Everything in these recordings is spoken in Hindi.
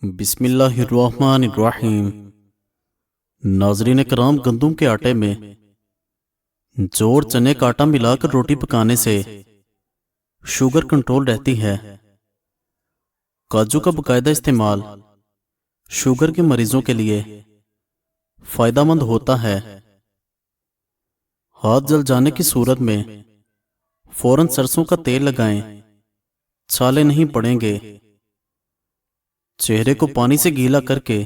बिस्मिल्लाहिर्रहमानिर्रहीम। नाज़रीन कराम, गंदम के आटे में जोड़ चने का आटा मिलाकर रोटी पकाने से शुगर कंट्रोल रहती है। काजू का बाकायदा इस्तेमाल शुगर के मरीजों के लिए फायदेमंद होता है। हाथ जल जाने की सूरत में फौरन सरसों का तेल लगाएं, छाले नहीं पड़ेंगे। चेहरे को पानी से गीला करके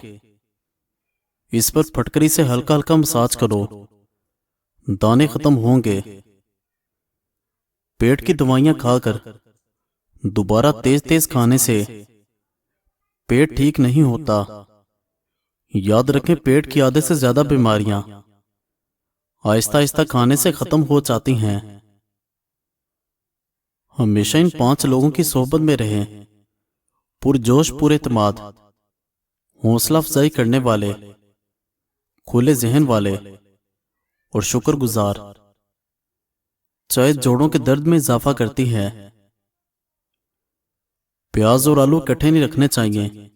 इस पर फटकरी से हल्का हल्का मसाज करो, दाने खत्म होंगे। पेट की दवाइयां खाकर दोबारा तेज तेज खाने से पेट ठीक नहीं होता। याद रखें, पेट की आधे से ज्यादा बीमारियां आहिस्ता आहिस्ता खाने से खत्म हो जाती हैं। हमेशा इन 5 लोगों की सोहबत में रहें: पुरजोश, पुरएतमाद, हौसला अफजाई करने वाले, खुले जहन वाले और शुक्रगुजार। चाय जोड़ों के दर्द में इजाफा करती है। प्याज और आलू इकट्ठे नहीं रखने चाहिए।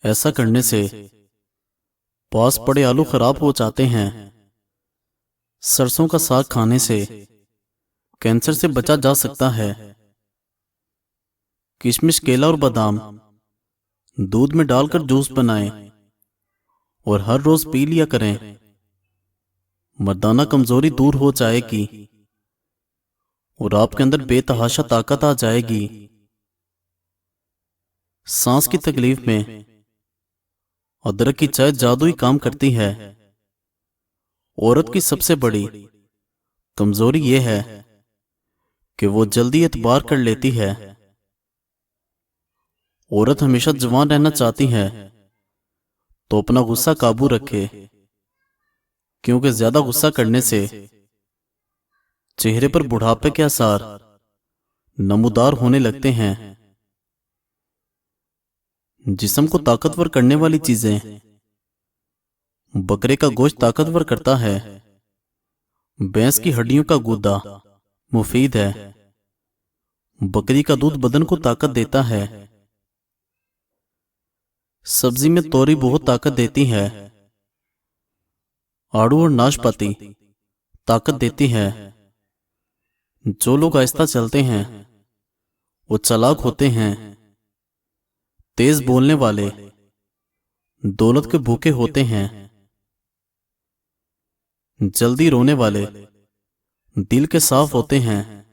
ऐसा करने से पास पड़े आलू खराब हो जाते हैं। सरसों का साग खाने से कैंसर से बचा जा सकता है। किशमिश, केला और बादाम दूध में डालकर जूस बनाएं और हर रोज पी लिया करें। मर्दाना कमजोरी दूर हो जाएगी और आपके अंदर बेतहाशा ताकत आ जाएगी। सांस की तकलीफ में अदरक की चाय जादुई काम करती है। औरत की सबसे बड़ी कमजोरी यह है कि वो जल्दी एतबार कर लेती है। औरत हमेशा जवान रहना चाहती है तो अपना गुस्सा काबू रखे, क्योंकि ज्यादा गुस्सा करने से चेहरे पर बुढ़ापे के आसार नमूदार होने लगते हैं। जिस्म को ताकतवर करने वाली चीजें: बकरे का गोश्त ताकतवर करता है। भैंस की हड्डियों का गूदा मुफीद है। बकरी का दूध बदन को ताकत देता है। सब्जी में तोरी बहुत ताकत देती है। आड़ू और नाशपाती ताकत देती है। जो लोग आहिस्ता चलते हैं वो चालाक होते हैं। तेज बोलने वाले दौलत के भूखे होते हैं। जल्दी रोने वाले दिल के साफ होते हैं।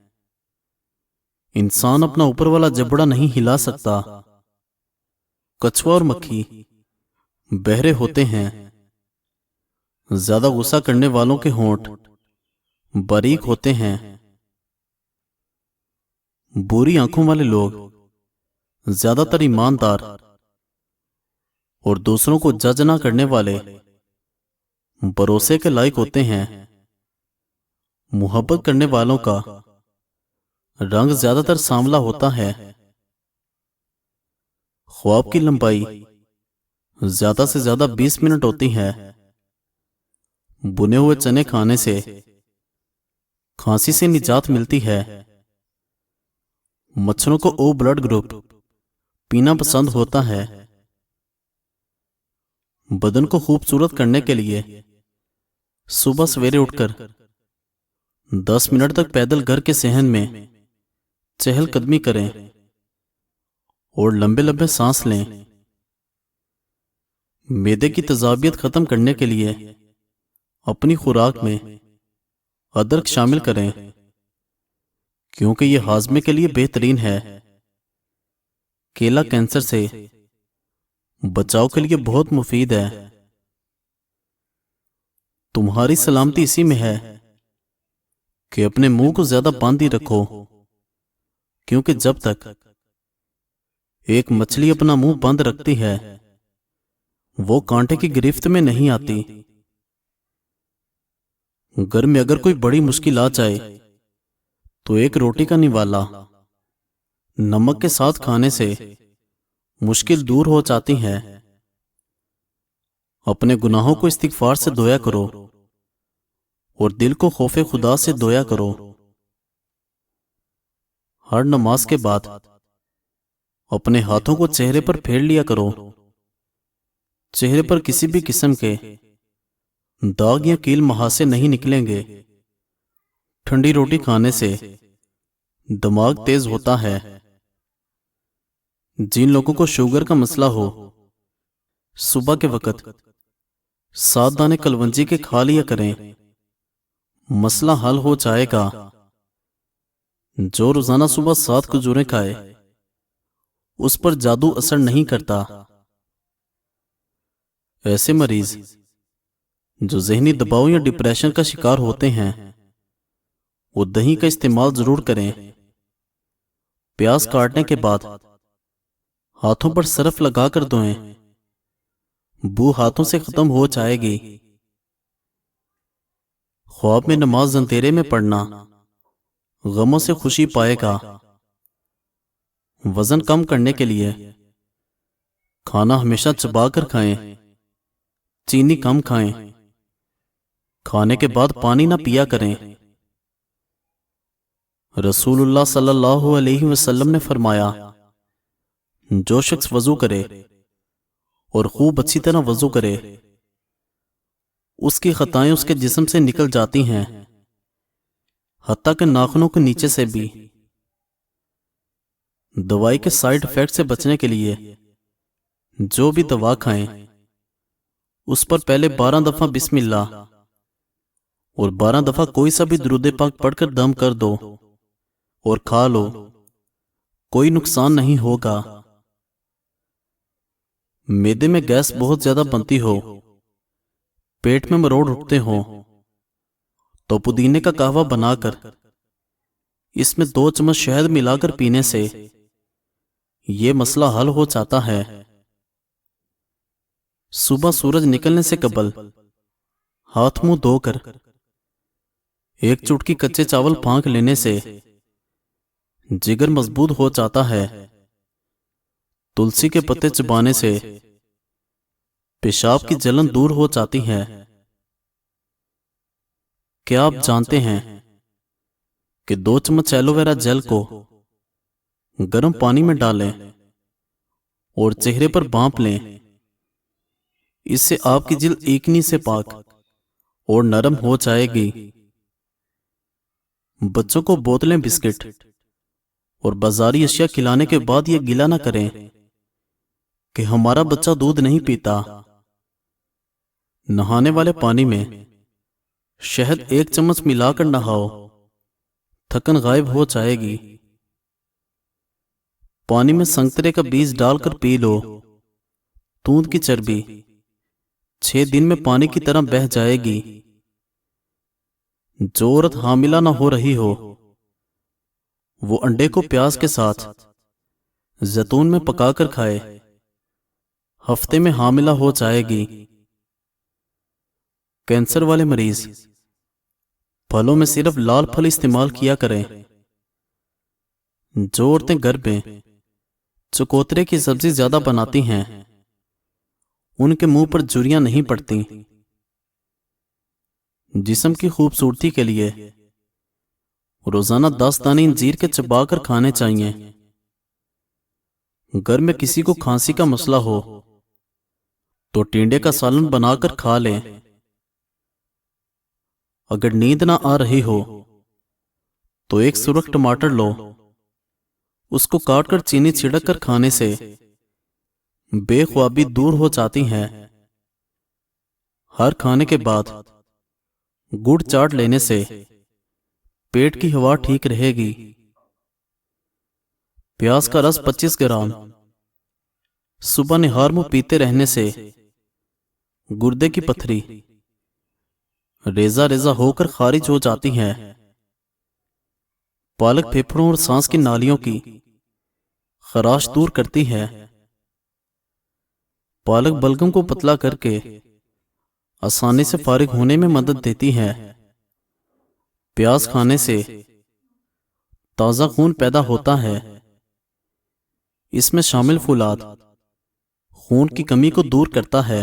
इंसान अपना ऊपर वाला जबड़ा नहीं हिला सकता। कछुआ और मक्खी बहरे होते हैं। ज्यादा गुस्सा करने वालों के होंठ बारीक होते हैं। बुरी आंखों वाले लोग ज्यादातर ईमानदार और दूसरों को जज ना करने वाले भरोसे के लायक होते हैं। मोहब्बत करने वालों का रंग ज्यादातर सांवला होता है। ख्वाब की लंबाई ज्यादा से ज्यादा 20 मिनट होती है। बुने हुए चने खाने से खांसी से निजात मिलती है। मच्छरों को ओ ब्लड ग्रुप पीना पसंद होता है। बदन को खूबसूरत करने के लिए सुबह सवेरे उठकर 10 मिनट तक पैदल घर के सहन में चहलकदमी करें और लंबे लंबे सांस लें। मैदे की तेजाबियत खत्म करने के लिए अपनी खुराक में अदरक शामिल करें, क्योंकि यह हाजमे के लिए बेहतरीन है। केला कैंसर से बचाव के लिए बहुत मुफीद है। तुम्हारी सलामती इसी में है कि अपने मुंह को ज्यादा बांधी रखो, क्योंकि जब तक एक मछली अपना मुंह बंद रखती है वो कांटे की गिरफ्त में नहीं आती। घर में अगर कोई बड़ी मुश्किल आ जाए तो एक रोटी का निवाला नमक के साथ खाने से मुश्किल दूर हो जाती है। अपने गुनाहों को इस्तिगफार से धोया करो और दिल को खौफे खुदा से धोया करो। हर नमाज के बाद अपने हाथों को चेहरे पर फेर लिया करो। चेहरे पर किसी भी किस्म के दाग या कील महासे नहीं निकलेंगे। ठंडी रोटी खाने से दिमाग तेज होता है। जिन लोगों को शुगर का मसला हो, सुबह के वक्त 7 दाने कलवंजी के खा लिया करें, मसला हल हो जाएगा। जो रोजाना सुबह 7 खजूरें खाए, उस पर जादू असर नहीं करता। ऐसे मरीज जो जहनी दबाव या डिप्रेशन का शिकार होते हैं, वो दही का इस्तेमाल जरूर करें। प्याज काटने के बाद हाथों पर सरफ लगाकर धोएं, बू हाथों से खत्म हो जाएगी। ख्वाब में नमाज अंधेरे में पढ़ना गमों से खुशी पाएगा। वजन कम करने के लिए खाना हमेशा चबाकर खाएं, चीनी कम खाएं। खाने के बाद पानी ना पिया करें। रसूलुल्लाह सल्लल्लाहु अलैहि वसल्लम ने फरमाया, जो शख्स वजू करे और खूब अच्छी तरह वजू करे, उसकी खताएं उसके जिस्म से निकल जाती हैं, हत्ता के नाखूनों के नीचे से भी। दवाई के साइड इफेक्ट से बचने के लिए जो भी दवा खाएं, उस पर पहले 12 दफा बिस्मिल्लाह और 12 दफा कोई सा भी दुरूद पाक पढ़कर दम कर दो और खा लो। कोई नुकसान नहीं होगा। मैदे में गैस बहुत ज्यादा बनती हो, पेट में मरोड़ उठते हो, तो पुदीने का कहवा बनाकर इसमें 2 चम्मच शहद मिलाकर पीने से यह मसला हल हो जाता है। सुबह सूरज निकलने से कबल हाथ मुंह धोकर 1 चुटकी कच्चे चावल फांक लेने से जिगर मजबूत हो जाता है। तुलसी के पत्ते चबाने से पेशाब की जलन दूर हो जाती है। क्या आप जानते हैं कि 2 चम्मच एलोवेरा जेल को गर्म पानी में डालें और चेहरे पर भांप लें। इससे आपकी जिल्द एकनी से पाक और नरम हो जाएगी। बच्चों को बोतलें, बिस्किट और बाजारी अशिया खिलाने के बाद यह गिला ना करें कि हमारा बच्चा दूध नहीं पीता। नहाने वाले पानी में शहद 1 चम्मच मिलाकर नहाओ, थकन गायब हो जाएगी। पानी में संतरे का बीज डालकर पी लो। दूध की चर्बी 6 दिन में पानी की तरह बह जाएगी। जो औरत हामिला ना हो रही हो, वो अंडे को प्याज के साथ जैतून में पकाकर खाए, हफ्ते में हामिला हो जाएगी। कैंसर वाले मरीज फलों में सिर्फ लाल फल इस्तेमाल किया करें। जो औरतें घर में चकोतरे की सब्जी ज्यादा बनाती हैं, उनके मुंह पर झुर्रियां नहीं पड़ती। जिस्म की खूबसूरती के लिए रोजाना 10 दाने अंजीर के चबाकर खाने चाहिए। घर में किसी को खांसी का मसला हो तो टिंडे का सालन बनाकर खा लें। अगर नींद ना आ रही हो तो 1 सुरख टमाटर लो, उसको काटकर चीनी छिड़क कर खाने से बेख्वाबी दूर हो जाती है। हर खाने के बाद गुड़ चाट लेने से पेट की हवा ठीक रहेगी। प्याज का रस 25 ग्राम सुबह निहार मुंह पीते रहने से गुर्दे की पथरी रेजा रेजा होकर खारिज हो जाती है। पालक फेफड़ों और सांस की नालियों की खराश दूर करती है। पालक बलगम को पतला करके आसानी से फारिग होने में मदद देती है। प्याज खाने से ताजा खून पैदा होता है। इसमें शामिल फुलाद खून की कमी को दूर करता है।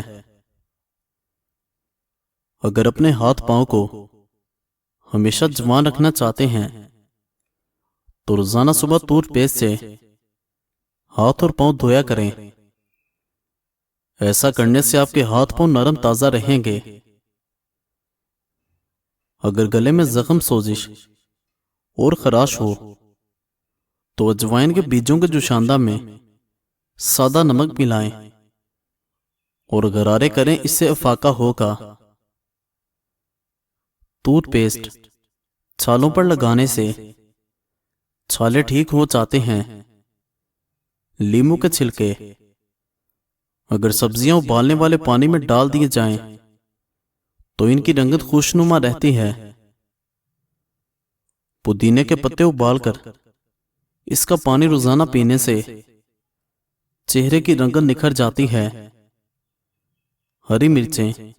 अगर अपने हाथ पांव को हमेशा जवान रखना चाहते हैं तो रोजाना सुबह टूथपेस्ट से हाथ और पांव धोया करें। ऐसा करने से आपके हाथ पांव नरम ताजा रहेंगे। अगर गले में जख्म, सोजिश और खराश हो तो अजवाइन के बीजों के जुशांदा में सादा नमक मिलाएं और गरारे करें, इससे अफाका होगा। टूथपेस्ट छालों पर लगाने से छाले ठीक हो जाते हैं। लीमू के छिलके अगर सब्जियां उबालने वाले पानी में डाल दिए जाएं तो इनकी रंगत खुशनुमा रहती है। पुदीने के पत्ते उबालकर इसका पानी रोजाना पीने से चेहरे की रंगत निखर जाती है। हरी मिर्चें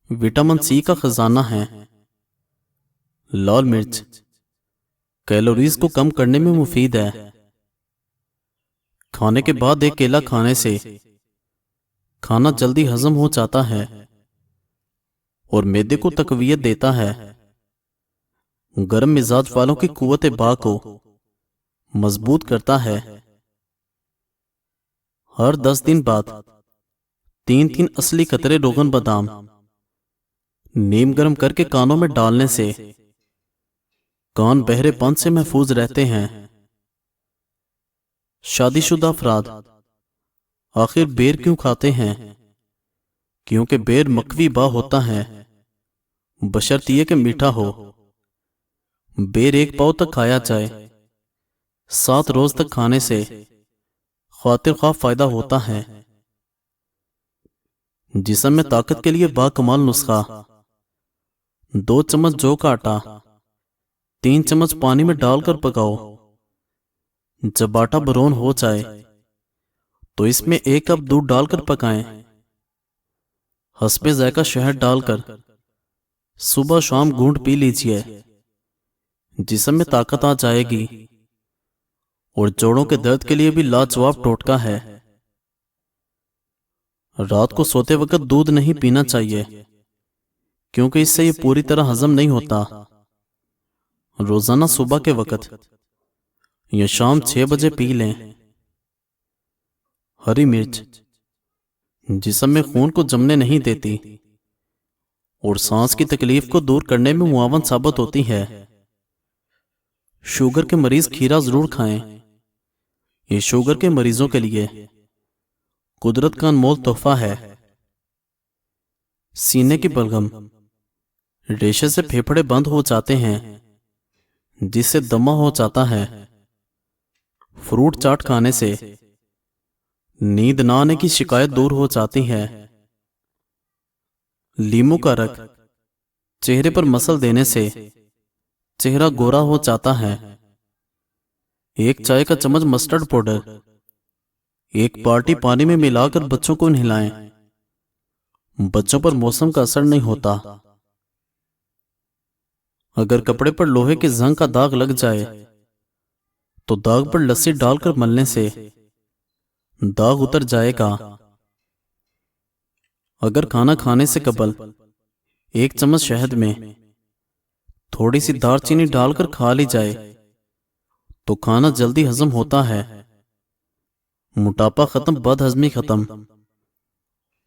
विटामिन सी का खजाना है। लाल मिर्च कैलोरीज को कम करने में मुफीद है। खाने के बाद एक केला खाने से खाना जल्दी हजम हो जाता है और मैदे को तकवीयत देता है। गर्म मिजाज वालों की कुव्वत बा को मजबूत करता है। हर 10 दिन बाद 3-3 असली कतरे रोगन बादाम नीम गर्म करके कानों में डालने से कान बहरेपन से महफूज रहते हैं। शादीशुदा अफराद आखिर बेर क्यों खाते हैं? क्योंकि बेर मकवी बा होता है, बशर्तिये के मीठा हो। बेर 1 पाव तक खाया जाए। 7 रोज तक खाने से खातिर खा फायदा होता है। जिस्म में ताकत के लिए बाकमाल नुस्खा। 2 चम्मच जौ का आटा 3 चम्मच पानी में डालकर पकाओ। जब आटा ब्राउन हो जाए तो इसमें 1 कप दूध डालकर पकाएं। हस्बे जायका शहद डालकर सुबह शाम घूंट पी लीजिए। जिस्म में ताकत आ जाएगी और जोड़ों के दर्द के लिए भी लाजवाब टोटका है। रात को सोते वक्त दूध नहीं पीना चाहिए क्योंकि इससे ये पूरी तरह हजम नहीं होता। रोजाना सुबह के वक्त या शाम 6 बजे पी लें। हरी मिर्च जिस्म में खून को जमने नहीं देती और सांस की तकलीफ को दूर करने में मुआवन साबित होती है। शुगर के मरीज खीरा जरूर खाएं। ये शुगर के मरीजों के लिए कुदरत का अनमोल तोहफा है। सीने की बलगम रेशे से फेफड़े बंद हो जाते हैं जिससे दमा हो जाता है। फ्रूट चाट खाने से नींद ना आने की शिकायत दूर हो जाती है। लीमू का रस चेहरे पर मसल देने से चेहरा गोरा हो जाता है। 1 चाय का चम्मच मस्टर्ड पाउडर 1 बाल्टी पानी में मिलाकर बच्चों को नहलाएं। बच्चों पर मौसम का असर नहीं होता। अगर कपड़े पर लोहे के जंग का दाग लग जाए तो दाग पर लस्सी डालकर मलने से दाग उतर जाएगा। अगर खाना खाने से कबल 1 चम्मच शहद में थोड़ी सी दालचीनी डालकर खा ली जाए तो खाना जल्दी हजम होता है। मोटापा खत्म, बदहजमी खत्म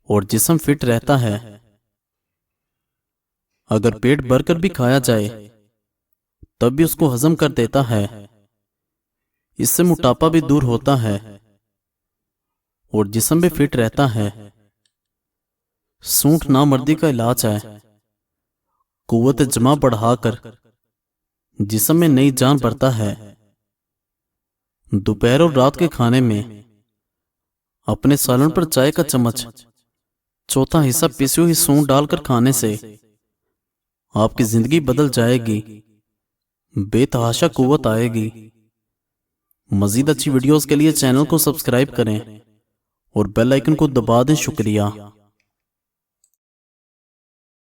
और जिस्म फिट रहता है। अगर पेट भरकर भी खाया जाए तब भी उसको हजम कर देता है। इससे मोटापा भी दूर होता है और जिस्म भी फिट रहता है। सूंठ नामर्दी का इलाज है। कुव्वत जमा बढ़ाकर जिस्म में नई जान भरता है। दोपहर और रात के खाने में अपने सालन पर चाय का चम्मच 1/4 हिस्सा पिसी हुई सूंठ डालकर खाने से आपकी जिंदगी बदल जाएगी। बेतहाशा कुव्वत आएगी। मजीद अच्छी वीडियोस के लिए चैनल को सब्सक्राइब करें और बेल आइकन को दबा दें। शुक्रिया।